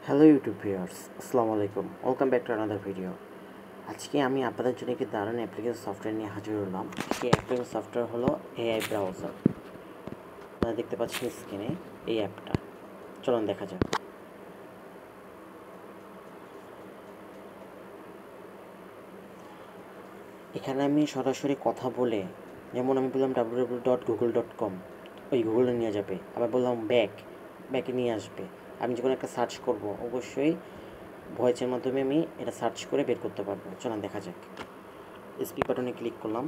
Hello YouTube viewers, আসসালামু আলাইকুম। Welcome back to another video. আজকে আমি আপনাদের জন্য একটি দারুণ অ্যাপ্লিকেশন সফটওয়্যার নিয়ে হাজির হলাম। সেই অ্যাপ্লিকেশন সফটওয়্যার হলো এআই ব্রাউজার। আপনারা দেখতে পাচ্ছেন স্ক্রিনে এই অ্যাপটা। চলুন দেখা যাক। এখানে আমি সরাসরি কথা বলে, যেমন আমি বললাম www.google.com, ওই গুগলে নিয়ে যাবে। আবার বললাম ব্যাকে নিয়ে আসবে। আমি যখন একটা সার্চ করব, অবশ্যই ভয়েসের মাধ্যমে আমি এটা সার্চ করে বের করতে পারবো। চলুন দেখা যাক। স্পিক বাটনে ক্লিক করলাম।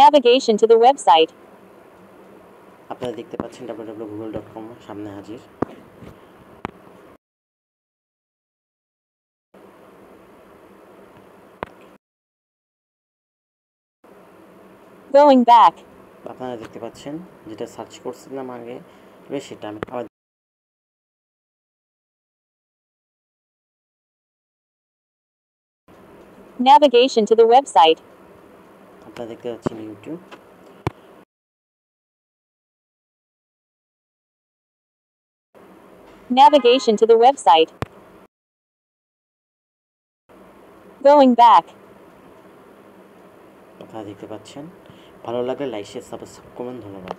Navigation to the website. আপনারা দেখতে পাচ্ছেন www.google.com সামনে হাজির। Going back. আপনারা দেখতে পাচ্ছেন যেটা সার্চ করছিলাম আগে, সেটা আমি আবার Navigation to the website. আপনারা দেখতে পাচ্ছেন YouTube. Navigation to the website. Going back. আপনারা দেখতে পাচ্ছেন। ভালো লাগলে লাইক শেয়ার সাবস্ক্রাইব করবেন। ধন্যবাদ।